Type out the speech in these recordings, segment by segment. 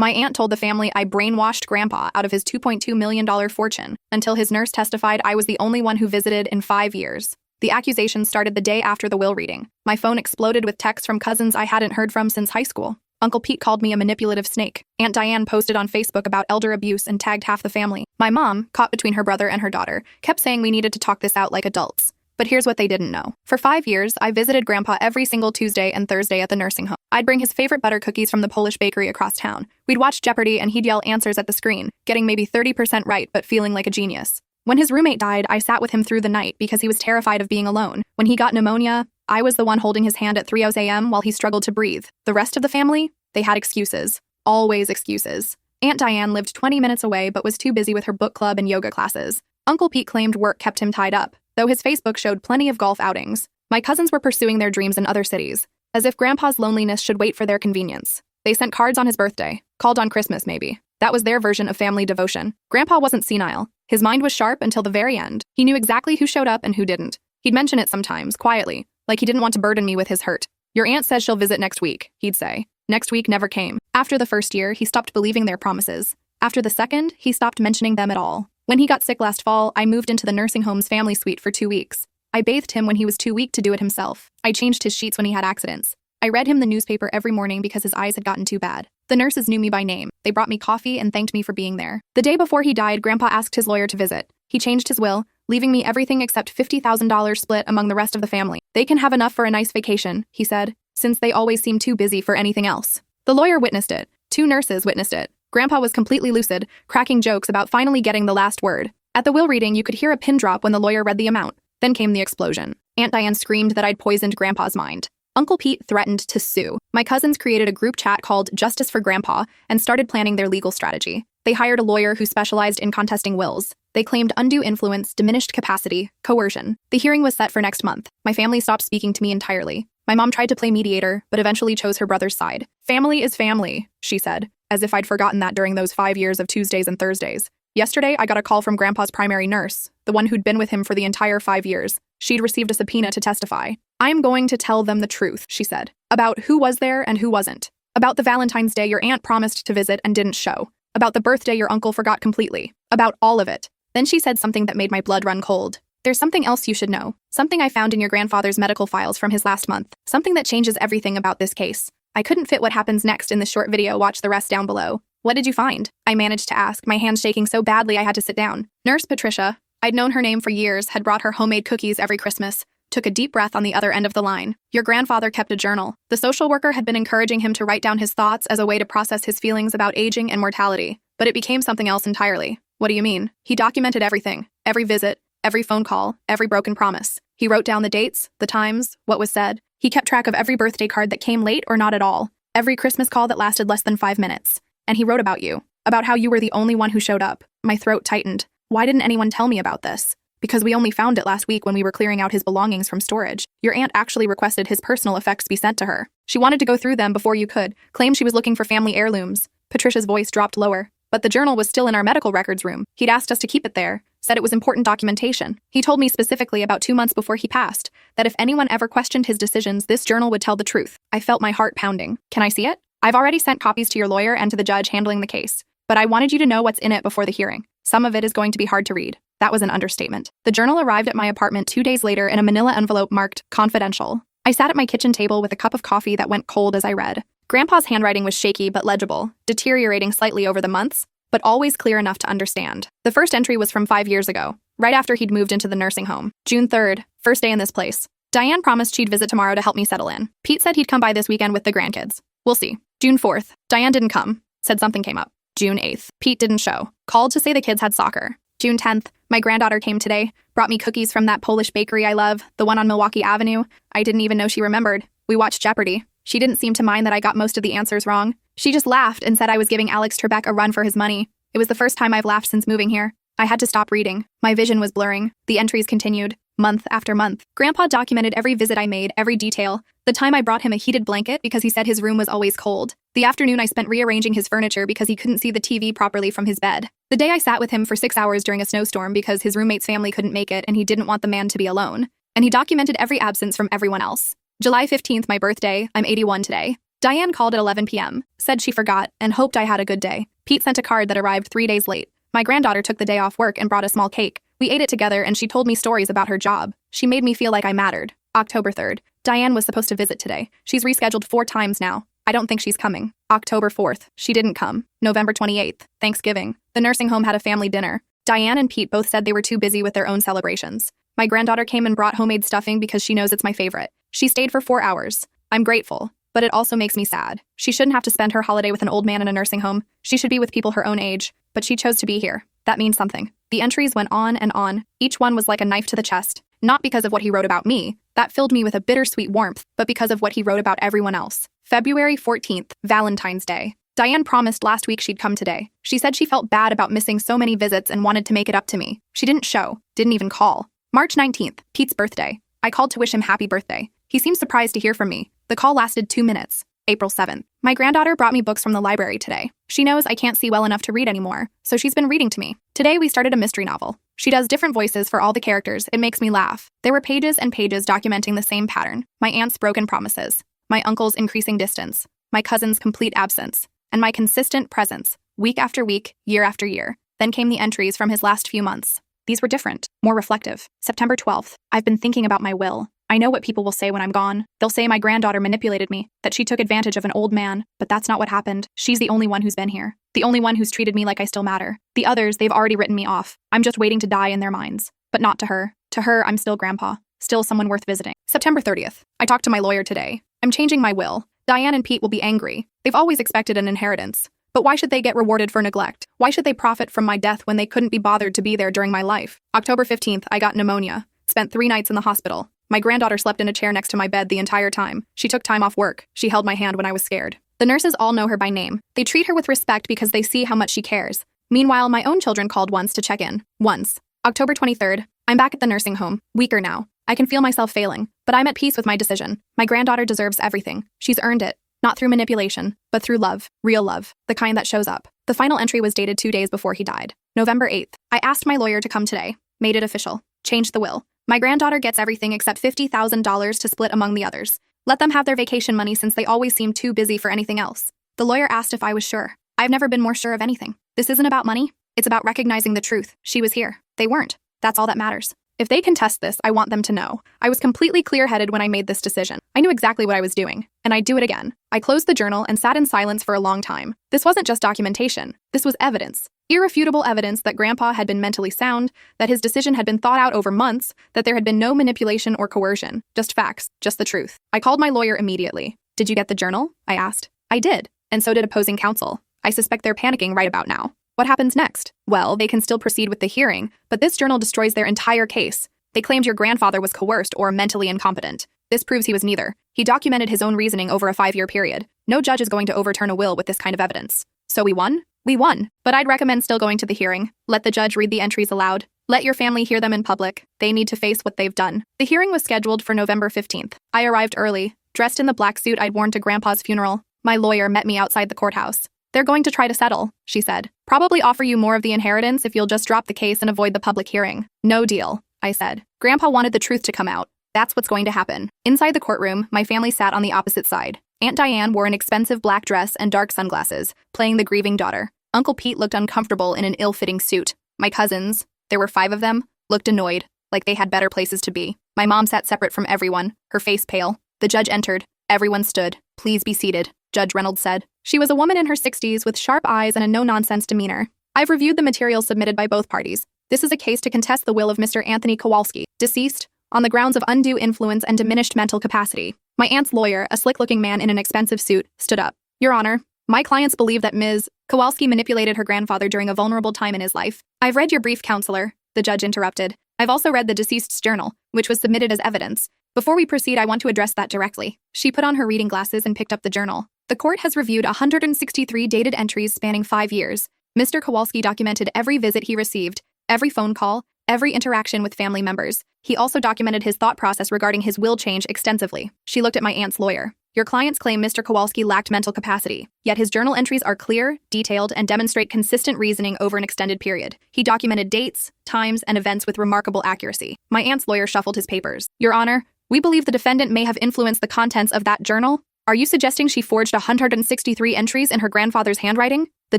My aunt told the family I brainwashed Grandpa out of his $2.2 million fortune until his nurse testified I was the only one who visited in 5 years. The accusations started the day after the will reading. My phone exploded with texts from cousins I hadn't heard from since high school. Uncle Pete called me a manipulative snake. Aunt Diane posted on Facebook about elder abuse and tagged half the family. My mom, caught between her brother and her daughter, kept saying we needed to talk this out like adults. But here's what they didn't know. For 5 years, I visited Grandpa every single Tuesday and Thursday at the nursing home. I'd bring his favorite butter cookies from the Polish bakery across town. We'd watch Jeopardy and he'd yell answers at the screen, getting maybe 30% right but feeling like a genius. When his roommate died, I sat with him through the night because he was terrified of being alone. When he got pneumonia, I was the one holding his hand at 3 a.m. while he struggled to breathe. The rest of the family? They had excuses. Always excuses. Aunt Diane lived 20 minutes away but was too busy with her book club and yoga classes. Uncle Pete claimed work kept him tied up, though his Facebook showed plenty of golf outings. My cousins were pursuing their dreams in other cities, as if Grandpa's loneliness should wait for their convenience. They sent cards on his birthday, called on Christmas maybe. That was their version of family devotion. Grandpa wasn't senile. His mind was sharp until the very end. He knew exactly who showed up and who didn't. He'd mention it sometimes, quietly, like he didn't want to burden me with his hurt. Your aunt says she'll visit next week, he'd say. Next week never came. After the first year, he stopped believing their promises. After the second, he stopped mentioning them at all. When he got sick last fall, I moved into the nursing home's family suite for 2 weeks. I bathed him when he was too weak to do it himself. I changed his sheets when he had accidents. I read him the newspaper every morning because his eyes had gotten too bad. The nurses knew me by name. They brought me coffee and thanked me for being there. The day before he died, Grandpa asked his lawyer to visit. He changed his will, leaving me everything except $50,000 split among the rest of the family. They can have enough for a nice vacation, he said, since they always seem too busy for anything else. The lawyer witnessed it. 2 nurses witnessed it. Grandpa was completely lucid, cracking jokes about finally getting the last word. At the will reading, you could hear a pin drop when the lawyer read the amount. Then came the explosion. Aunt Diane screamed that I'd poisoned Grandpa's mind. Uncle Pete threatened to sue. My cousins created a group chat called Justice for Grandpa and started planning their legal strategy. They hired a lawyer who specialized in contesting wills. They claimed undue influence, diminished capacity, coercion. The hearing was set for next month. My family stopped speaking to me entirely. My mom tried to play mediator, but eventually chose her brother's side. Family is family, she said, as if I'd forgotten that during those 5 years of Tuesdays and Thursdays. Yesterday, I got a call from Grandpa's primary nurse, the one who'd been with him for the entire 5 years. She'd received a subpoena to testify. I'm going to tell them the truth, she said, about who was there and who wasn't. About the Valentine's Day your aunt promised to visit and didn't show. About the birthday your uncle forgot completely. About all of it. Then she said something that made my blood run cold. There's something else you should know. Something I found in your grandfather's medical files from his last month. Something that changes everything about this case. I couldn't fit what happens next in this short video. Watch the rest down below. What did you find? I managed to ask, my hands shaking so badly I had to sit down. Nurse Patricia, I'd known her name for years, had brought her homemade cookies every Christmas, took a deep breath on the other end of the line. Your grandfather kept a journal. The social worker had been encouraging him to write down his thoughts as a way to process his feelings about aging and mortality, but it became something else entirely. What do you mean? He documented everything, every visit, every phone call, every broken promise. He wrote down the dates, the times, what was said. He kept track of every birthday card that came late or not at all, every Christmas call that lasted less than 5 minutes. And he wrote about you, about how you were the only one who showed up. My throat tightened. Why didn't anyone tell me about this? Because we only found it last week when we were clearing out his belongings from storage. Your aunt actually requested his personal effects be sent to her. She wanted to go through them before you could, claimed she was looking for family heirlooms. Patricia's voice dropped lower. But the journal was still in our medical records room. He'd asked us to keep it there, said it was important documentation. He told me specifically about 2 months before he passed, that if anyone ever questioned his decisions, this journal would tell the truth. I felt my heart pounding. Can I see it? I've already sent copies to your lawyer and to the judge handling the case, but I wanted you to know what's in it before the hearing. Some of it is going to be hard to read. That was an understatement. The journal arrived at my apartment 2 days later in a manila envelope marked confidential. I sat at my kitchen table with a cup of coffee that went cold as I read. Grandpa's handwriting was shaky but legible, deteriorating slightly over the months, but always clear enough to understand. The first entry was from 5 years ago, right after he'd moved into the nursing home. June 3rd, first day in this place. Diane promised she'd visit tomorrow to help me settle in. Pete said he'd come by this weekend with the grandkids. We'll see. June 4th, Diane didn't come. Said something came up. June 8th, Pete didn't show. Called to say the kids had soccer. June 10th, my granddaughter came today, brought me cookies from that Polish bakery I love, the one on Milwaukee Avenue. I didn't even know she remembered. We watched Jeopardy. She didn't seem to mind that I got most of the answers wrong. She just laughed and said I was giving Alex Trebek a run for his money. It was the first time I've laughed since moving here. I had to stop reading. My vision was blurring. The entries continued, month after month. Grandpa documented every visit I made, every detail. The time I brought him a heated blanket because he said his room was always cold. The afternoon I spent rearranging his furniture because he couldn't see the TV properly from his bed. The day I sat with him for 6 hours during a snowstorm because his roommate's family couldn't make it and he didn't want the man to be alone. And he documented every absence from everyone else. July 15th, my birthday. I'm 81 today. Diane called at 11 p.m., said she forgot, and hoped I had a good day. Pete sent a card that arrived 3 days late. My granddaughter took the day off work and brought a small cake. We ate it together and she told me stories about her job. She made me feel like I mattered. October 3rd. Diane was supposed to visit today. She's rescheduled 4 times now. I don't think she's coming. October 4th. She didn't come. November 28th. Thanksgiving. The nursing home had a family dinner. Diane and Pete both said they were too busy with their own celebrations. My granddaughter came and brought homemade stuffing because she knows it's my favorite. She stayed for 4 hours. I'm grateful, but it also makes me sad. She shouldn't have to spend her holiday with an old man in a nursing home. She should be with people her own age, but she chose to be here. That means something. The entries went on and on. Each one was like a knife to the chest. Not because of what he wrote about me. That filled me with a bittersweet warmth, but because of what he wrote about everyone else. February 14th, Valentine's Day. Diane promised last week she'd come today. She said she felt bad about missing so many visits and wanted to make it up to me. She didn't show, didn't even call. March 19th, Pete's birthday. I called to wish him happy birthday. He seemed surprised to hear from me. The call lasted 2 minutes. April 7th. My granddaughter brought me books from the library today. She knows I can't see well enough to read anymore, so she's been reading to me. Today we started a mystery novel. She does different voices for all the characters. It makes me laugh. There were pages and pages documenting the same pattern. My aunt's broken promises. My uncle's increasing distance. My cousin's complete absence. And my consistent presence, week after week, year after year. Then came the entries from his last few months. These were different, more reflective. September 12th. I've been thinking about my will. I know what people will say when I'm gone. They'll say my granddaughter manipulated me, that she took advantage of an old man, but that's not what happened. She's the only one who's been here. The only one who's treated me like I still matter. The others, they've already written me off. I'm just waiting to die in their minds. But not to her. To her, I'm still grandpa. Still someone worth visiting. September 30th. I talked to my lawyer today. I'm changing my will. Diane and Pete will be angry. They've always expected an inheritance. But why should they get rewarded for neglect? Why should they profit from my death when they couldn't be bothered to be there during my life? October 15th, I got pneumonia. Spent 3 nights in the hospital. My granddaughter slept in a chair next to my bed the entire time. She took time off work. She held my hand when I was scared. The nurses all know her by name. They treat her with respect because they see how much she cares. Meanwhile, my own children called once to check in. Once. October 23rd. I'm back at the nursing home. Weaker now. I can feel myself failing. But I'm at peace with my decision. My granddaughter deserves everything. She's earned it. Not through manipulation, but through love. Real love. The kind that shows up. The final entry was dated 2 days before he died. November 8th. I asked my lawyer to come today. Made it official. Changed the will. My granddaughter gets everything except $50,000 to split among the others. Let them have their vacation money since they always seem too busy for anything else. The lawyer asked if I was sure. I've never been more sure of anything. This isn't about money. It's about recognizing the truth. She was here. They weren't. That's all that matters. If they contest this, I want them to know. I was completely clear-headed when I made this decision. I knew exactly what I was doing, and I'd do it again. I closed the journal and sat in silence for a long time. This wasn't just documentation. This was evidence. Irrefutable evidence that Grandpa had been mentally sound, that his decision had been thought out over months, that there had been no manipulation or coercion. Just facts, just the truth. I called my lawyer immediately. Did you get the journal? I asked. I did, and so did opposing counsel. I suspect they're panicking right about now. What happens next? Well, they can still proceed with the hearing, but this journal destroys their entire case. They claimed your grandfather was coerced or mentally incompetent. This proves he was neither. He documented his own reasoning over a 5-year period. No judge is going to overturn a will with this kind of evidence. So we won? We won. But I'd recommend still going to the hearing. Let the judge read the entries aloud. Let your family hear them in public. They need to face what they've done. The hearing was scheduled for November 15th. I arrived early, dressed in the black suit I'd worn to Grandpa's funeral. My lawyer met me outside the courthouse. They're going to try to settle, she said. Probably offer you more of the inheritance if you'll just drop the case and avoid the public hearing. No deal, I said. Grandpa wanted the truth to come out. That's what's going to happen. Inside the courtroom, my family sat on the opposite side. Aunt Diane wore an expensive black dress and dark sunglasses, playing the grieving daughter. Uncle Pete looked uncomfortable in an ill-fitting suit. My cousins, there were 5 of them, looked annoyed, like they had better places to be. My mom sat separate from everyone, her face pale. The judge entered. Everyone stood. Please be seated, Judge Reynolds said. She was a woman in her 60s with sharp eyes and a no-nonsense demeanor. I've reviewed the materials submitted by both parties. This is a case to contest the will of Mr. Anthony Kowalski, deceased, on the grounds of undue influence and diminished mental capacity. My aunt's lawyer, a slick-looking man in an expensive suit, stood up. Your Honor, my clients believe that Ms. Kowalski manipulated her grandfather during a vulnerable time in his life. I've read your brief, counselor, the judge interrupted. I've also read the deceased's journal, which was submitted as evidence. Before we proceed, I want to address that directly. She put on her reading glasses and picked up the journal. The court has reviewed 163 dated entries spanning 5 years. Mr. Kowalski documented every visit he received, every phone call, every interaction with family members. He also documented his thought process regarding his will change extensively. She looked at my aunt's lawyer. Your clients claim Mr. Kowalski lacked mental capacity, yet his journal entries are clear, detailed, and demonstrate consistent reasoning over an extended period. He documented dates, times, and events with remarkable accuracy. My aunt's lawyer shuffled his papers. Your Honor, we believe the defendant may have influenced the contents of that journal. Are you suggesting she forged 163 entries in her grandfather's handwriting? The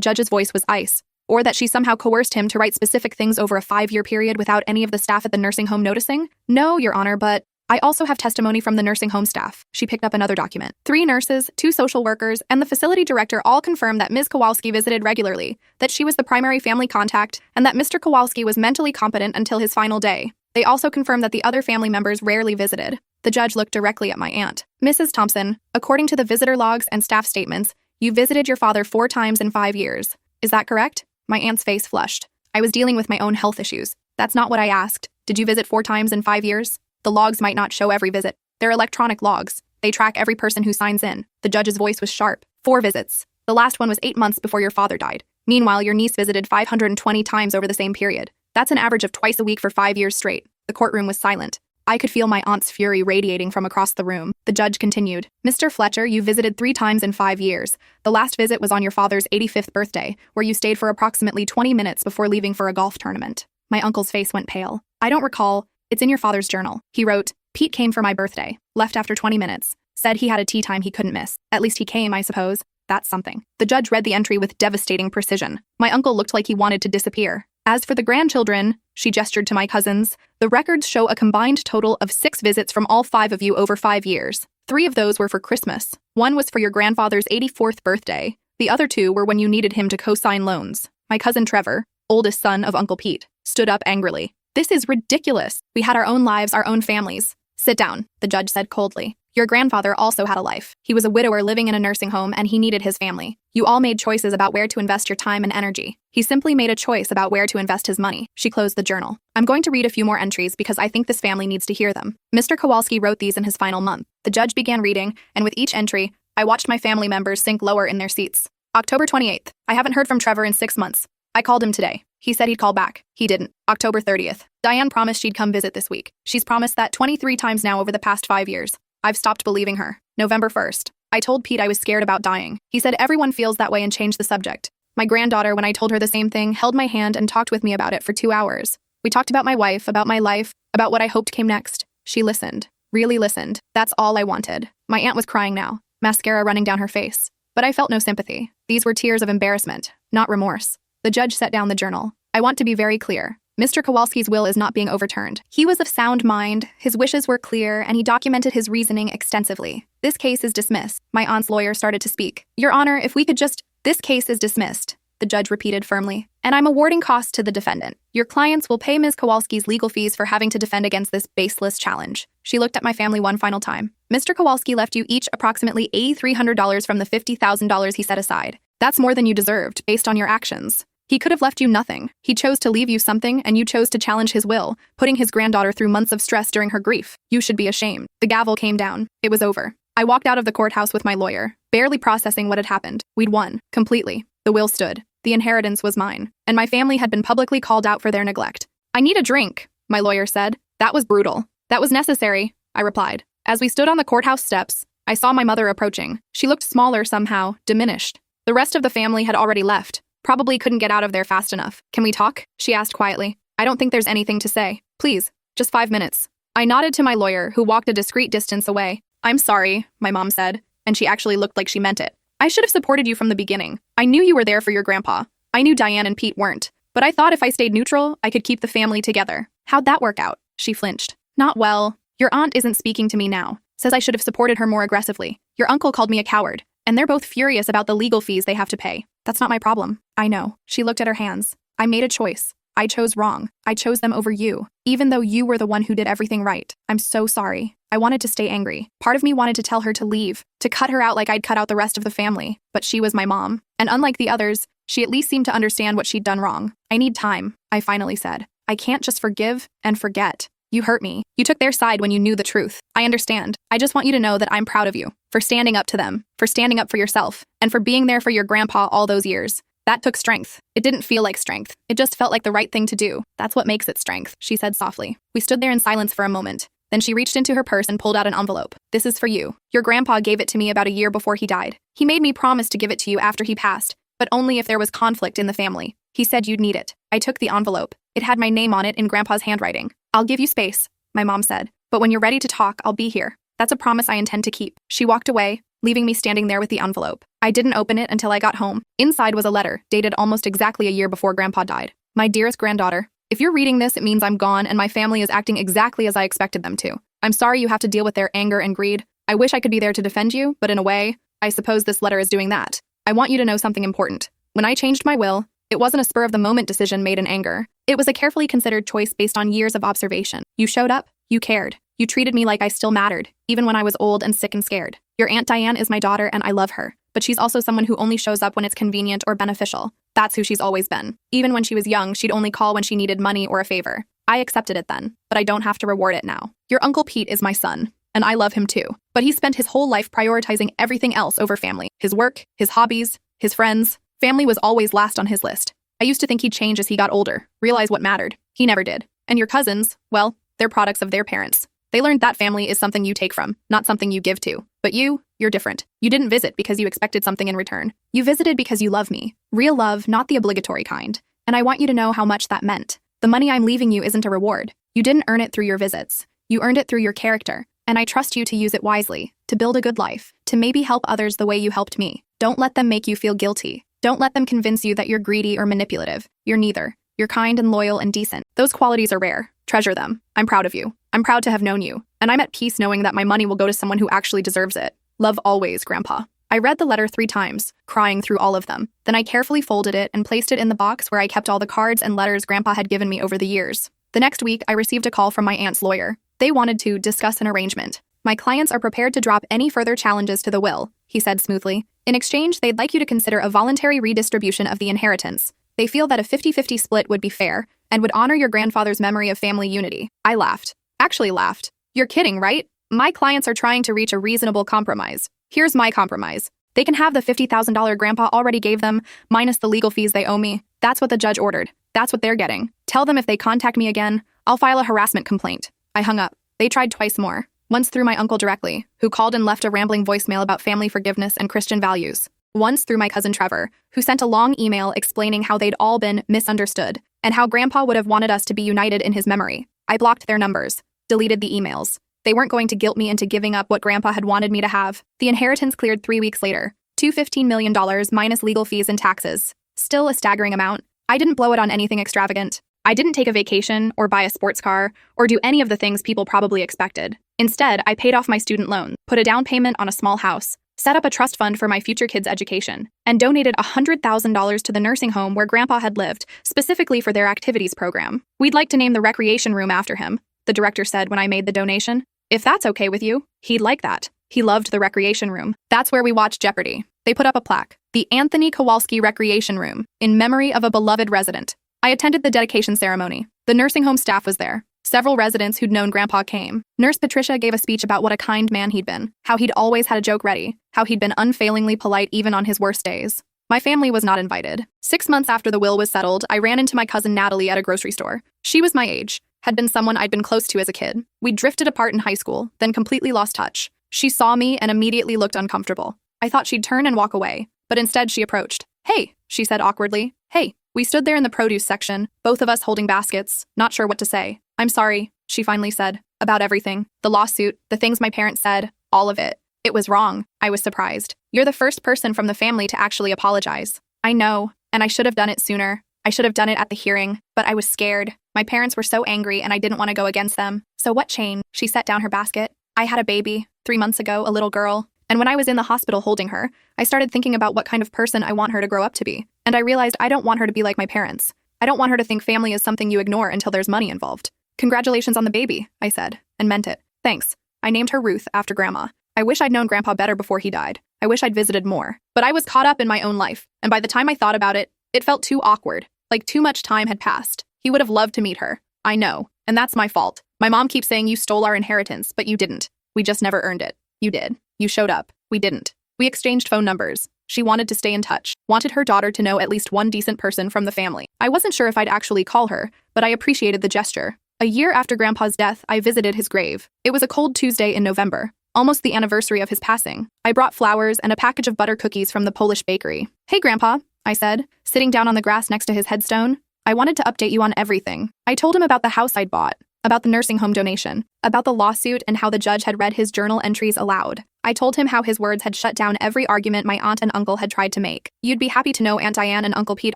judge's voice was ice. Or that she somehow coerced him to write specific things over a 5-year period without any of the staff at the nursing home noticing? No, Your Honor, but I also have testimony from the nursing home staff. She picked up another document. 3 nurses, 2 social workers, and the facility director all confirmed that Ms. Kowalski visited regularly, that she was the primary family contact, and that Mr. Kowalski was mentally competent until his final day. They also confirmed that the other family members rarely visited. The judge looked directly at my aunt. Mrs. Thompson, according to the visitor logs and staff statements, you visited your father 4 times in 5 years. Is that correct? My aunt's face flushed. I was dealing with my own health issues. That's not what I asked. Did you visit 4 times in 5 years? The logs might not show every visit. They're electronic logs. They track every person who signs in. The judge's voice was sharp. 4 visits. The last one was 8 months before your father died. Meanwhile, your niece visited 520 times over the same period. That's an average of twice a week for 5 years straight. The courtroom was silent. I could feel my aunt's fury radiating from across the room. The judge continued. Mr. Fletcher, you visited 3 times in 5 years. The last visit was on your father's 85th birthday, where you stayed for approximately 20 minutes before leaving for a golf tournament. My uncle's face went pale. I don't recall. It's in your father's journal. He wrote, Pete came for my birthday, left after 20 minutes, said he had a tea time he couldn't miss. At least he came, I suppose. That's something. The judge read the entry with devastating precision. My uncle looked like he wanted to disappear. As for the grandchildren, she gestured to my cousins, the records show a combined total of 6 visits from all 5 of you over 5 years. 3 of those were for Christmas. 1 was for your grandfather's 84th birthday. The other 2 were when you needed him to co-sign loans. My cousin Trevor, oldest son of Uncle Pete, stood up angrily. This is ridiculous. We had our own lives, our own families. Sit down, the judge said coldly. Your grandfather also had a life. He was a widower living in a nursing home and he needed his family. You all made choices about where to invest your time and energy. He simply made a choice about where to invest his money. She closed the journal. I'm going to read a few more entries because I think this family needs to hear them. Mr. Kowalski wrote these in his final month. The judge began reading, and with each entry, I watched my family members sink lower in their seats. October 28th. I haven't heard from Trevor in 6 months. I called him today. He said he'd call back. He didn't. October 30th. Diane promised she'd come visit this week. She's promised that 23 times now over the past 5 years. I've stopped believing her. November 1st. I told Pete I was scared about dying. He said everyone feels that way and changed the subject. My granddaughter, when I told her the same thing, held my hand and talked with me about it for 2 hours. We talked about my wife, about my life, about what I hoped came next. She listened. Really listened. That's all I wanted. My aunt was crying now, mascara running down her face. But I felt no sympathy. These were tears of embarrassment, not remorse. The judge set down the journal. I want to be very clear. Mr. Kowalski's will is not being overturned. He was of sound mind, his wishes were clear, and he documented his reasoning extensively. This case is dismissed. My aunt's lawyer started to speak. Your Honor, if we could just— This case is dismissed, the judge repeated firmly. And I'm awarding costs to the defendant. Your clients will pay Ms. Kowalski's legal fees for having to defend against this baseless challenge. She looked at my family one final time. Mr. Kowalski left you each approximately $8,300 from the $50,000 he set aside. That's more than you deserved, based on your actions. He could have left you nothing. He chose to leave you something, and you chose to challenge his will, putting his granddaughter through months of stress during her grief. You should be ashamed. The gavel came down. It was over. I walked out of the courthouse with my lawyer, barely processing what had happened. We'd won. Completely. The will stood. The inheritance was mine, and my family had been publicly called out for their neglect. I need a drink, my lawyer said. That was brutal. That was necessary, I replied. As we stood on the courthouse steps, I saw my mother approaching. She looked smaller somehow, diminished. The rest of the family had already left. Probably couldn't get out of there fast enough. Can we talk? She asked quietly. I don't think there's anything to say. Please, just 5 minutes. I nodded to my lawyer, who walked a discreet distance away. I'm sorry, my mom said, and she actually looked like she meant it. I should have supported you from the beginning. I knew you were there for your grandpa. I knew Diane and Pete weren't. But I thought if I stayed neutral, I could keep the family together. How'd that work out? She flinched. Not well. Your aunt isn't speaking to me now. Says I should have supported her more aggressively. Your uncle called me a coward. And they're both furious about the legal fees they have to pay. That's not my problem. I know. She looked at her hands. I made a choice. I chose wrong. I chose them over you, even though you were the one who did everything right. I'm so sorry. I wanted to stay angry. Part of me wanted to tell her to leave, to cut her out like I'd cut out the rest of the family. But she was my mom. And unlike the others, she at least seemed to understand what she'd done wrong. I need time, I finally said. I can't just forgive and forget. You hurt me. You took their side when you knew the truth. I understand. I just want you to know that I'm proud of you, for standing up to them, for standing up for yourself, and for being there for your grandpa all those years. That took strength. It didn't feel like strength. It just felt like the right thing to do. That's what makes it strength, she said softly. We stood there in silence for a moment. Then she reached into her purse and pulled out an envelope. This is for you. Your grandpa gave it to me about a year before he died. He made me promise to give it to you after he passed, but only if there was conflict in the family. He said you'd need it. I took the envelope. It had my name on it in Grandpa's handwriting. I'll give you space, my mom said. But when you're ready to talk, I'll be here. That's a promise I intend to keep. She walked away, leaving me standing there with the envelope. I didn't open it until I got home. Inside was a letter, dated almost exactly a year before Grandpa died. My dearest granddaughter, if you're reading this, it means I'm gone and my family is acting exactly as I expected them to. I'm sorry you have to deal with their anger and greed. I wish I could be there to defend you, but in a way, I suppose this letter is doing that. I want you to know something important. When I changed my will, it wasn't a spur-of-the-moment decision made in anger. It was a carefully considered choice based on years of observation. You showed up, you cared. You treated me like I still mattered, even when I was old and sick and scared. Your Aunt Diane is my daughter and I love her, but she's also someone who only shows up when it's convenient or beneficial. That's who she's always been. Even when she was young, she'd only call when she needed money or a favor. I accepted it then, but I don't have to reward it now. Your Uncle Pete is my son, and I love him too. But he spent his whole life prioritizing everything else over family. His work, his hobbies, his friends. Family was always last on his list. I used to think he'd change as he got older, realize what mattered. He never did. And your cousins, well, they're products of their parents. They learned that family is something you take from, not something you give to. But you're different. You didn't visit because you expected something in return. You visited because you love me. Real love, not the obligatory kind. And I want you to know how much that meant. The money I'm leaving you isn't a reward. You didn't earn it through your visits. You earned it through your character. And I trust you to use it wisely, to build a good life, to maybe help others the way you helped me. Don't let them make you feel guilty. Don't let them convince you that you're greedy or manipulative. You're neither. You're kind and loyal and decent. Those qualities are rare. Treasure them. I'm proud of you. I'm proud to have known you. And I'm at peace knowing that my money will go to someone who actually deserves it. Love always, Grandpa. I read the letter 3 times, crying through all of them. Then I carefully folded it and placed it in the box where I kept all the cards and letters Grandpa had given me over the years. The next week, I received a call from my aunt's lawyer. They wanted to discuss an arrangement. My clients are prepared to drop any further challenges to the will, he said smoothly. In exchange, they'd like you to consider a voluntary redistribution of the inheritance. They feel that a 50-50 split would be fair and would honor your grandfather's memory of family unity. I laughed. Actually laughed. You're kidding, right? My clients are trying to reach a reasonable compromise. Here's my compromise. They can have the $50,000 Grandpa already gave them, minus the legal fees they owe me. That's what the judge ordered. That's what they're getting. Tell them if they contact me again, I'll file a harassment complaint. I hung up. They tried twice more. Once through my uncle directly, who called and left a rambling voicemail about family forgiveness and Christian values. Once through my cousin Trevor, who sent a long email explaining how they'd all been misunderstood and how Grandpa would have wanted us to be united in his memory. I blocked their numbers, deleted the emails. They weren't going to guilt me into giving up what Grandpa had wanted me to have. The inheritance cleared 3 weeks later. $15 million minus legal fees and taxes. Still a staggering amount. I didn't blow it on anything extravagant. I didn't take a vacation or buy a sports car or do any of the things people probably expected. Instead, I paid off my student loan, put a down payment on a small house, set up a trust fund for my future kids' education, and donated $100,000 to the nursing home where Grandpa had lived, specifically for their activities program. We'd like to name the recreation room after him, the director said when I made the donation. If that's okay with you, he'd like that. He loved the recreation room. That's where we watched Jeopardy! They put up a plaque, the Anthony Kowalski Recreation Room, in memory of a beloved resident. I attended the dedication ceremony. The nursing home staff was there. Several residents who'd known Grandpa came. Nurse Patricia gave a speech about what a kind man he'd been, how he'd always had a joke ready, how he'd been unfailingly polite even on his worst days. My family was not invited. 6 months after the will was settled, I ran into my cousin Natalie at a grocery store. She was my age, had been someone I'd been close to as a kid. We'd drifted apart in high school, then completely lost touch. She saw me and immediately looked uncomfortable. I thought she'd turn and walk away, but instead she approached. "Hey," she said awkwardly. "Hey." We stood there in the produce section, both of us holding baskets, not sure what to say. "I'm sorry," she finally said, "about everything. The lawsuit, the things my parents said, all of it. It was wrong." I was surprised. "You're the first person from the family to actually apologize." "I know, and I should have done it sooner. I should have done it at the hearing, but I was scared. My parents were so angry and I didn't want to go against them." "So what changed?" She set down her basket. "I had a baby, 3 months ago, a little girl. And when I was in the hospital holding her, I started thinking about what kind of person I want her to grow up to be. And I realized I don't want her to be like my parents. I don't want her to think family is something you ignore until there's money involved." "Congratulations on the baby," I said, and meant it. "Thanks." I named her Ruth after Grandma. I wish I'd known Grandpa better before he died. I wish I'd visited more. But I was caught up in my own life, and by the time I thought about it, it felt too awkward, like too much time had passed. He would have loved to meet her. I know, and that's my fault. My mom keeps saying you stole our inheritance, but you didn't. We just never earned it. You did. You showed up. We didn't. We exchanged phone numbers. She wanted to stay in touch, wanted her daughter to know at least one decent person from the family. I wasn't sure if I'd actually call her, but I appreciated the gesture. A year after Grandpa's death, I visited his grave. It was a cold Tuesday in November, almost the anniversary of his passing. I brought flowers and a package of butter cookies from the Polish bakery. "Hey, Grandpa," I said, sitting down on the grass next to his headstone. "I wanted to update you on everything." I told him about the house I'd bought, about the nursing home donation, about the lawsuit and how the judge had read his journal entries aloud. I told him how his words had shut down every argument my aunt and uncle had tried to make. You'd be happy to know Aunt Diane and Uncle Pete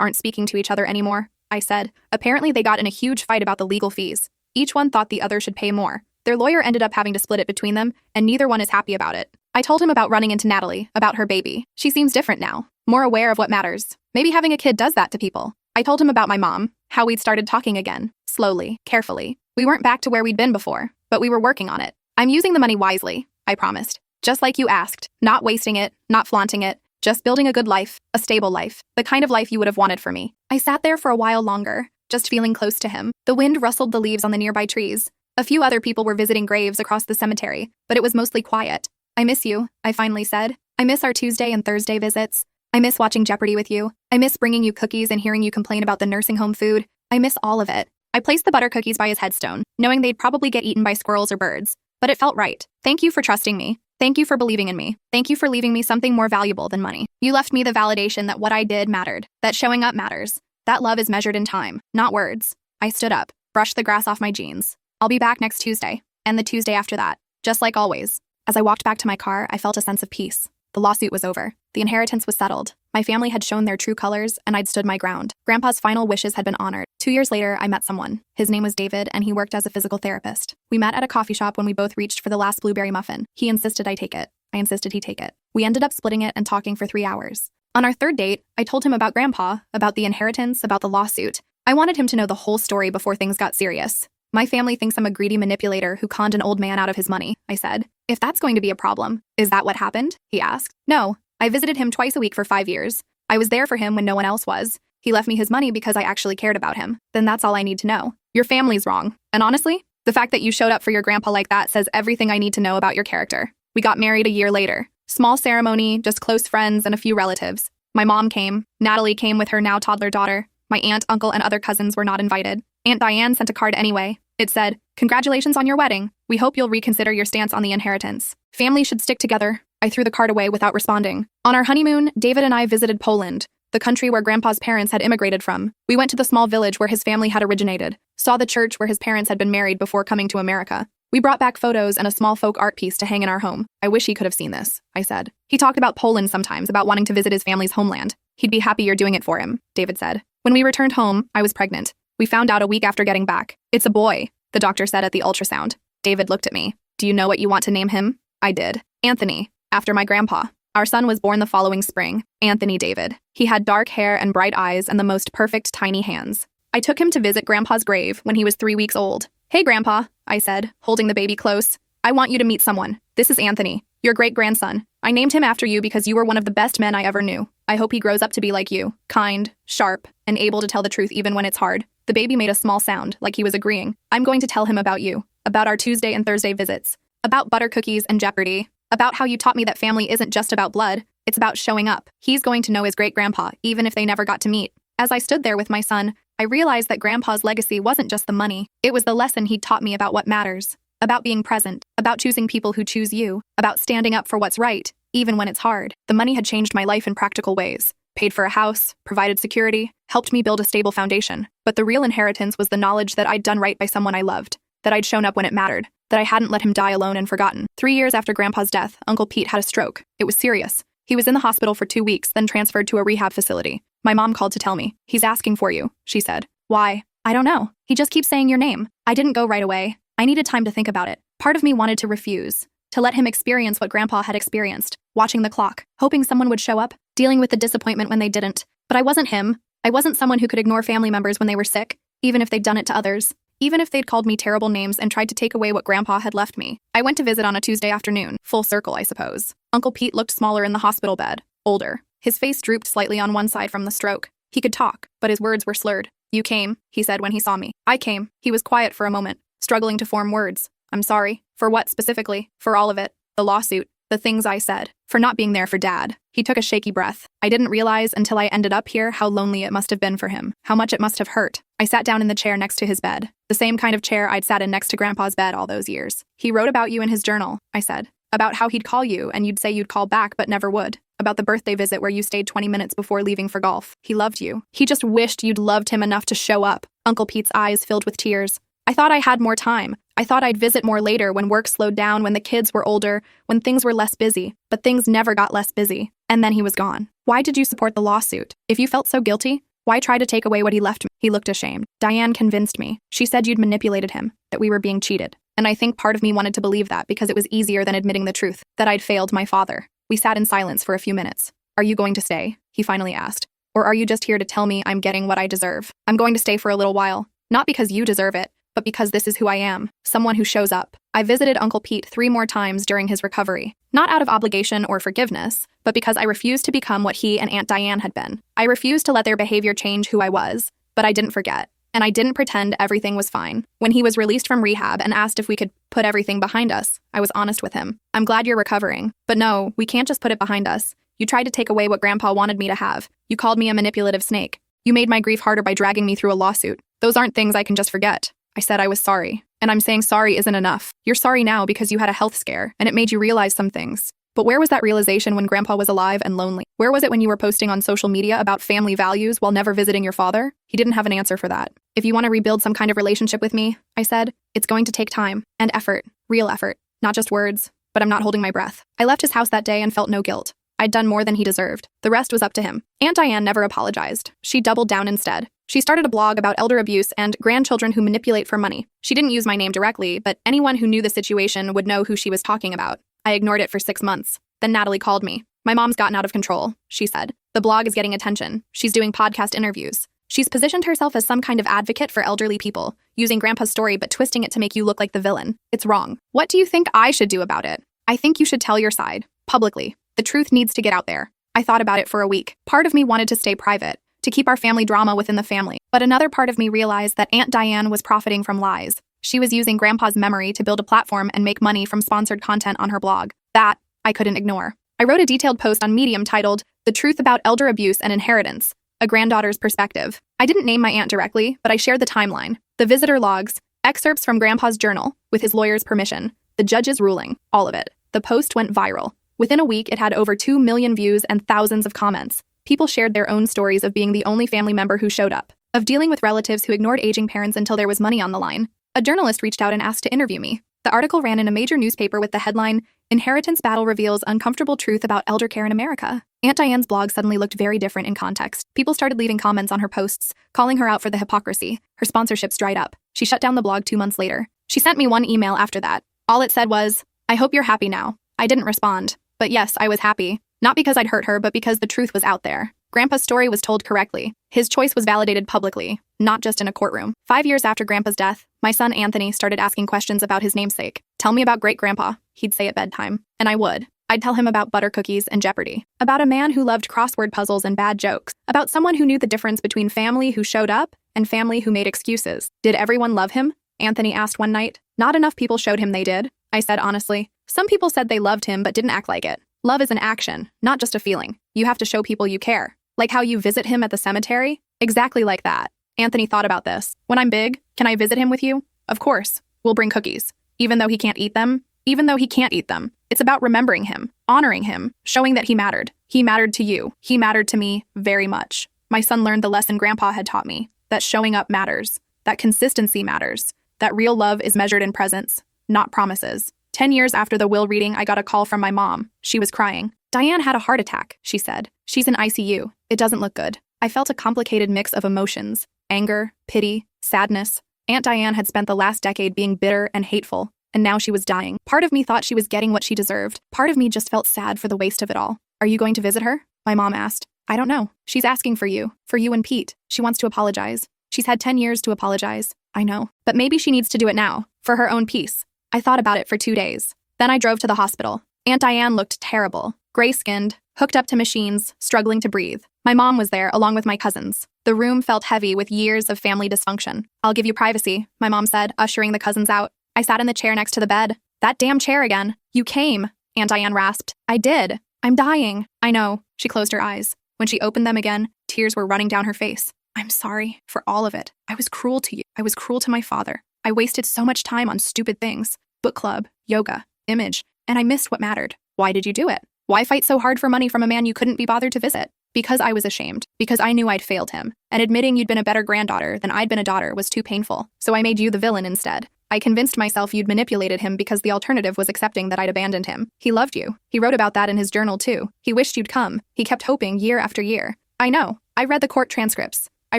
aren't speaking to each other anymore, I said. Apparently they got in a huge fight about the legal fees. Each one thought the other should pay more. Their lawyer ended up having to split it between them, and neither one is happy about it. I told him about running into Natalie, about her baby. She seems different now, more aware of what matters. Maybe having a kid does that to people. I told him about my mom, how we'd started talking again, slowly, carefully. We weren't back to where we'd been before, but we were working on it. I'm using the money wisely, I promised. Just like you asked, not wasting it, not flaunting it, just building a good life, a stable life, the kind of life you would have wanted for me. I sat there for a while longer, just feeling close to him. The wind rustled the leaves on the nearby trees. A few other people were visiting graves across the cemetery, but it was mostly quiet. I miss you, I finally said. I miss our Tuesday and Thursday visits. I miss watching Jeopardy with you. I miss bringing you cookies and hearing you complain about the nursing home food. I miss all of it. I placed the butter cookies by his headstone, knowing they'd probably get eaten by squirrels or birds. But it felt right. Thank you for trusting me. Thank you for believing in me. Thank you for leaving me something more valuable than money. You left me the validation that what I did mattered, that showing up matters, that love is measured in time, not words. I stood up, brushed the grass off my jeans. I'll be back next Tuesday, and the Tuesday after that, just like always. As I walked back to my car, I felt a sense of peace. The lawsuit was over. The inheritance was settled. My family had shown their true colors, and I'd stood my ground. Grandpa's final wishes had been honored. 2 years later, I met someone. His name was David, and he worked as a physical therapist. We met at a coffee shop when we both reached for the last blueberry muffin. He insisted I take it. I insisted he take it. We ended up splitting it and talking for 3 hours. On our third date, I told him about Grandpa, about the inheritance, about the lawsuit. I wanted him to know the whole story before things got serious. My family thinks I'm a greedy manipulator who conned an old man out of his money, I said. If that's going to be a problem, is that what happened? He asked. No. I visited him twice a week for 5 years. I was there for him when no one else was. He left me his money because I actually cared about him. Then that's all I need to know. Your family's wrong. And honestly, the fact that you showed up for your grandpa like that says everything I need to know about your character. We got married a year later. Small ceremony, just close friends and a few relatives. My mom came. Natalie came with her now toddler daughter. My aunt, uncle, and other cousins were not invited. Aunt Diane sent a card anyway. It said, "Congratulations on your wedding. We hope you'll reconsider your stance on the inheritance. Families should stick together." I threw the card away without responding. On our honeymoon, David and I visited Poland, the country where Grandpa's parents had immigrated from. We went to the small village where his family had originated, saw the church where his parents had been married before coming to America. We brought back photos and a small folk art piece to hang in our home. I wish he could have seen this, I said. He talked about Poland sometimes, about wanting to visit his family's homeland. He'd be happy you're doing it for him, David said. When we returned home, I was pregnant. We found out a week after getting back. It's a boy, the doctor said at the ultrasound. David looked at me. Do you know what you want to name him? I did. Anthony, after my grandpa. Our son was born the following spring, Anthony David. He had dark hair and bright eyes and the most perfect tiny hands. I took him to visit Grandpa's grave when he was 3 weeks old. Hey, Grandpa, I said, holding the baby close. I want you to meet someone. This is Anthony, your great-grandson. I named him after you because you were one of the best men I ever knew. I hope he grows up to be like you, kind, sharp, and able to tell the truth even when it's hard. The baby made a small sound, like he was agreeing. I'm going to tell him about you, about our Tuesday and Thursday visits, about butter cookies and Jeopardy, about how you taught me that family isn't just about blood, it's about showing up. He's going to know his great-grandpa, even if they never got to meet. As I stood there with my son, I realized that Grandpa's legacy wasn't just the money. It was the lesson he'd taught me about what matters, about being present, about choosing people who choose you, about standing up for what's right, even when it's hard. The money had changed my life in practical ways. Paid for a house, provided security, helped me build a stable foundation. But the real inheritance was the knowledge that I'd done right by someone I loved, that I'd shown up when it mattered, that I hadn't let him die alone and forgotten. 3 years after Grandpa's death, Uncle Pete had a stroke. It was serious. He was in the hospital for 2 weeks, then transferred to a rehab facility. My mom called to tell me. He's asking for you, she said. Why? I don't know. He just keeps saying your name. I didn't go right away. I needed time to think about it. Part of me wanted to refuse, to let him experience what Grandpa had experienced, watching the clock, hoping someone would show up, dealing with the disappointment when they didn't. But I wasn't him. I wasn't someone who could ignore family members when they were sick, even if they'd done it to others, even if they'd called me terrible names and tried to take away what Grandpa had left me. I went to visit on a Tuesday afternoon, full circle, I suppose. Uncle Pete looked smaller in the hospital bed, older. His face drooped slightly on one side from the stroke. He could talk, but his words were slurred. You came, he said when he saw me. I came. He was quiet for a moment, struggling to form words. I'm sorry. For what specifically? For all of it. The lawsuit. The things I said. For not being there for Dad. He took a shaky breath. I didn't realize until I ended up here how lonely it must have been for him. How much it must have hurt. I sat down in the chair next to his bed. The same kind of chair I'd sat in next to Grandpa's bed all those years. He wrote about you in his journal, I said. About how he'd call you and you'd say you'd call back but never would. About the birthday visit where you stayed 20 minutes before leaving for golf. He loved you. He just wished you'd loved him enough to show up. Uncle Pete's eyes filled with tears. I thought I had more time. I thought I'd visit more later when work slowed down, when the kids were older, when things were less busy. But things never got less busy. And then he was gone. Why did you support the lawsuit? If you felt so guilty, why try to take away what he left me? He looked ashamed. Diane convinced me. She said you'd manipulated him, that we were being cheated. And I think part of me wanted to believe that because it was easier than admitting the truth, that I'd failed my father. We sat in silence for a few minutes. Are you going to stay? He finally asked. Or are you just here to tell me I'm getting what I deserve? I'm going to stay for a little while. Not because you deserve it, but because this is who I am, someone who shows up. I visited Uncle Pete 3 more times during his recovery, not out of obligation or forgiveness, but because I refused to become what he and Aunt Diane had been. I refused to let their behavior change who I was, but I didn't forget. And I didn't pretend everything was fine. When he was released from rehab and asked if we could put everything behind us, I was honest with him. I'm glad you're recovering, but no, we can't just put it behind us. You tried to take away what Grandpa wanted me to have. You called me a manipulative snake. You made my grief harder by dragging me through a lawsuit. Those aren't things I can just forget. I said I was sorry, and I'm saying sorry isn't enough. You're sorry now because you had a health scare, and it made you realize some things. But where was that realization when Grandpa was alive and lonely? Where was it when you were posting on social media about family values while never visiting your father? He didn't have an answer for that. If you want to rebuild some kind of relationship with me, I said, it's going to take time and effort, real effort, not just words, but I'm not holding my breath. I left his house that day and felt no guilt. I'd done more than he deserved. The rest was up to him. Aunt Diane never apologized. She doubled down instead. She started a blog about elder abuse and grandchildren who manipulate for money. She didn't use my name directly, but anyone who knew the situation would know who she was talking about. I ignored it for 6 months. Then Natalie called me. My mom's gotten out of control, she said. The blog is getting attention. She's doing podcast interviews. She's positioned herself as some kind of advocate for elderly people, using Grandpa's story but twisting it to make you look like the villain. It's wrong. What do you think I should do about it? I think you should tell your side, publicly. The truth needs to get out there. I thought about it for a week. Part of me wanted to stay private, to keep our family drama within the family. But another part of me realized that Aunt Diane was profiting from lies. She was using Grandpa's memory to build a platform and make money from sponsored content on her blog. That I couldn't ignore. I wrote a detailed post on Medium titled, The Truth About Elder Abuse and Inheritance, A Granddaughter's Perspective. I didn't name my aunt directly, but I shared the timeline, the visitor logs, excerpts from Grandpa's journal, with his lawyer's permission, the judge's ruling, all of it. The post went viral. Within a week, it had over 2 million views and thousands of comments. People shared their own stories of being the only family member who showed up, of dealing with relatives who ignored aging parents until there was money on the line. A journalist reached out and asked to interview me. The article ran in a major newspaper with the headline, Inheritance Battle Reveals Uncomfortable Truth About Elder Care in America. Aunt Diane's blog suddenly looked very different in context. People started leaving comments on her posts, calling her out for the hypocrisy. Her sponsorships dried up. She shut down the blog 2 months later. She sent me one email after that. All it said was, I hope you're happy now. I didn't respond. But yes, I was happy. Not because I'd hurt her, but because the truth was out there. Grandpa's story was told correctly. His choice was validated publicly, not just in a courtroom. 5 years after Grandpa's death, my son Anthony started asking questions about his namesake. Tell me about great-grandpa, he'd say at bedtime. And I would. I'd tell him about butter cookies and Jeopardy, about a man who loved crossword puzzles and bad jokes, about someone who knew the difference between family who showed up and family who made excuses. Did everyone love him? Anthony asked one night. Not enough people showed him they did, I said honestly. Some people said they loved him but didn't act like it. Love is an action, not just a feeling. You have to show people you care. Like how you visit him at the cemetery? Exactly like that. Anthony thought about this. When I'm big, can I visit him with you? Of course. We'll bring cookies. Even though he can't eat them? Even though he can't eat them. It's about remembering him, honoring him, showing that he mattered. He mattered to you. He mattered to me very much. My son learned the lesson Grandpa had taught me, that showing up matters, that consistency matters, that real love is measured in presence, not promises. 10 years after the will reading, I got a call from my mom. She was crying. Diane had a heart attack, she said. She's in ICU. It doesn't look good. I felt a complicated mix of emotions, anger, pity, sadness. Aunt Diane had spent the last decade being bitter and hateful, and now she was dying. Part of me thought she was getting what she deserved. Part of me just felt sad for the waste of it all. Are you going to visit her? My mom asked. I don't know. She's asking for you and Pete. She wants to apologize. She's had 10 years to apologize. I know. But maybe she needs to do it now, for her own peace. I thought about it for 2 days. Then I drove to the hospital. Aunt Diane looked terrible, gray-skinned, hooked up to machines, struggling to breathe. My mom was there, along with my cousins. The room felt heavy with years of family dysfunction. I'll give you privacy, my mom said, ushering the cousins out. I sat in the chair next to the bed. That damn chair again. You came, Aunt Diane rasped. I did. I'm dying. I know. She closed her eyes. When she opened them again, tears were running down her face. I'm sorry for all of it. I was cruel to you. I was cruel to my father. I wasted so much time on stupid things. Book club, yoga, image, and I missed what mattered. Why did you do it? Why fight so hard for money from a man you couldn't be bothered to visit? Because I was ashamed. Because I knew I'd failed him. And admitting you'd been a better granddaughter than I'd been a daughter was too painful. So I made you the villain instead. I convinced myself you'd manipulated him because the alternative was accepting that I'd abandoned him. He loved you. He wrote about that in his journal too. He wished you'd come. He kept hoping year after year. I know. I read the court transcripts. I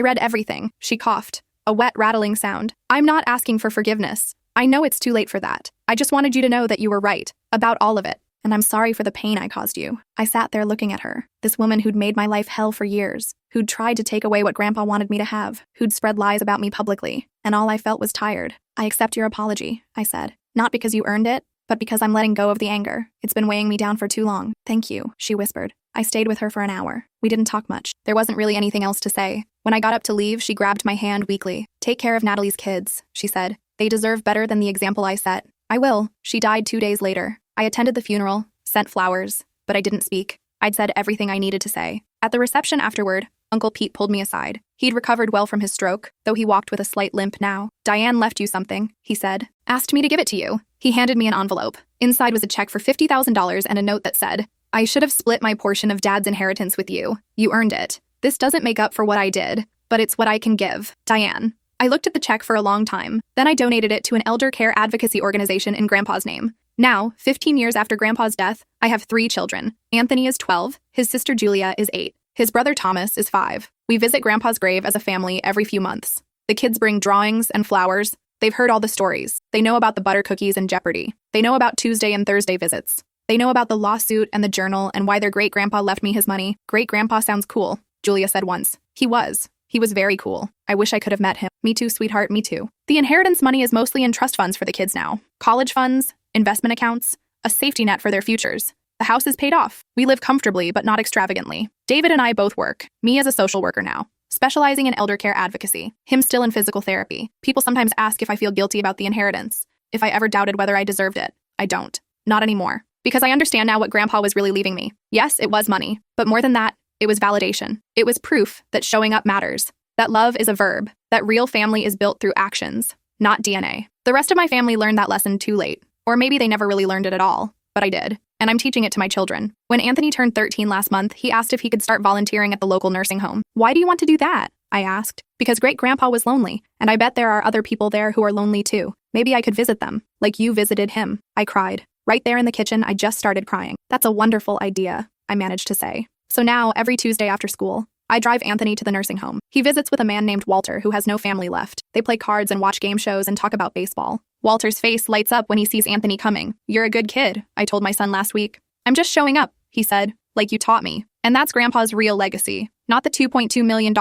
read everything. She coughed. A wet, rattling sound. I'm not asking for forgiveness. I know it's too late for that. I just wanted you to know that you were right. About all of it. And I'm sorry for the pain I caused you. I sat there looking at her. This woman who'd made my life hell for years. Who'd tried to take away what Grandpa wanted me to have. Who'd spread lies about me publicly. And all I felt was tired. I accept your apology, I said. Not because you earned it, but because I'm letting go of the anger. It's been weighing me down for too long. Thank you, she whispered. I stayed with her for an hour. We didn't talk much. There wasn't really anything else to say. When I got up to leave, she grabbed my hand weakly. Take care of Natalie's kids, she said. They deserve better than the example I set. I will. She died 2 days later. I attended the funeral, sent flowers, but I didn't speak. I'd said everything I needed to say. At the reception afterward, Uncle Pete pulled me aside. He'd recovered well from his stroke, though he walked with a slight limp now. Diane left you something, he said. Asked me to give it to you. He handed me an envelope. Inside was a check for $50,000 and a note that said, I should have split my portion of Dad's inheritance with you. You earned it. This doesn't make up for what I did, but it's what I can give. Diane. I looked at the check for a long time. Then I donated it to an elder care advocacy organization in Grandpa's name. Now, 15 years after Grandpa's death, I have 3 children. Anthony is 12. His sister Julia is 8. His brother Thomas is 5. We visit Grandpa's grave as a family every few months. The kids bring drawings and flowers. They've heard all the stories. They know about the butter cookies and Jeopardy. They know about Tuesday and Thursday visits. They know about the lawsuit and the journal and why their great-grandpa left me his money. Great-grandpa sounds cool, Julia said once. He was. He was very cool. I wish I could have met him. Me too, sweetheart, me too. The inheritance money is mostly in trust funds for the kids now. College funds, investment accounts, a safety net for their futures. The house is paid off. We live comfortably, but not extravagantly. David and I both work. Me as a social worker now, specializing in elder care advocacy. Him still in physical therapy. People sometimes ask if I feel guilty about the inheritance. If I ever doubted whether I deserved it. I don't. Not anymore. Because I understand now what Grandpa was really leaving me. Yes, it was money. But more than that, it was validation. It was proof that showing up matters. That love is a verb. That real family is built through actions, not DNA. The rest of my family learned that lesson too late. Or maybe they never really learned it at all. But I did. And I'm teaching it to my children. When Anthony turned 13 last month, he asked if he could start volunteering at the local nursing home. Why do you want to do that? I asked. Because great-grandpa was lonely, and I bet there are other people there who are lonely too. Maybe I could visit them, like you visited him. I cried. Right there in the kitchen, I just started crying. That's a wonderful idea, I managed to say. So now, every Tuesday after school, I drive Anthony to the nursing home. He visits with a man named Walter who has no family left. They play cards and watch game shows and talk about baseball. Walter's face lights up when he sees Anthony coming. You're a good kid, I told my son last week. I'm just showing up, he said, like you taught me. And that's Grandpa's real legacy. Not the $2.2 million,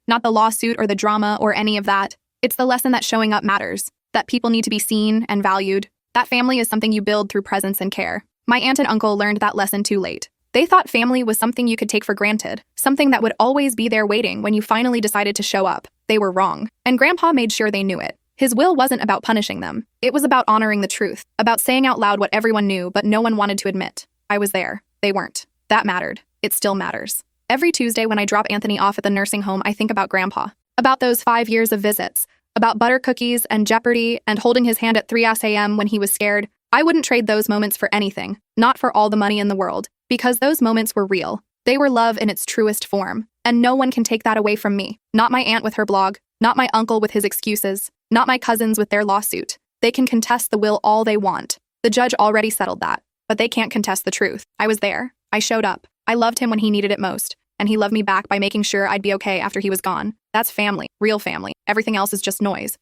not the lawsuit or the drama or any of that. It's the lesson that showing up matters, that people need to be seen and valued. That family is something you build through presence and care. My aunt and uncle learned that lesson too late. They thought family was something you could take for granted, something that would always be there waiting when you finally decided to show up. They were wrong. And Grandpa made sure they knew it. His will wasn't about punishing them. It was about honoring the truth, about saying out loud what everyone knew but no one wanted to admit. I was there. They weren't. That mattered. It still matters. Every Tuesday when I drop Anthony off at the nursing home, I think about Grandpa. About those 5 years of visits. About butter cookies and Jeopardy and holding his hand at 3 a.m. when he was scared. I wouldn't trade those moments for anything. Not for all the money in the world. Because those moments were real. They were love in its truest form. And no one can take that away from me. Not my aunt with her blog. Not my uncle with his excuses. Not my cousins with their lawsuit. They can contest the will all they want. The judge already settled that. But they can't contest the truth. I was there. I showed up. I loved him when he needed it most. And he loved me back by making sure I'd be okay after he was gone. That's family. Real family. Everything else is just noise.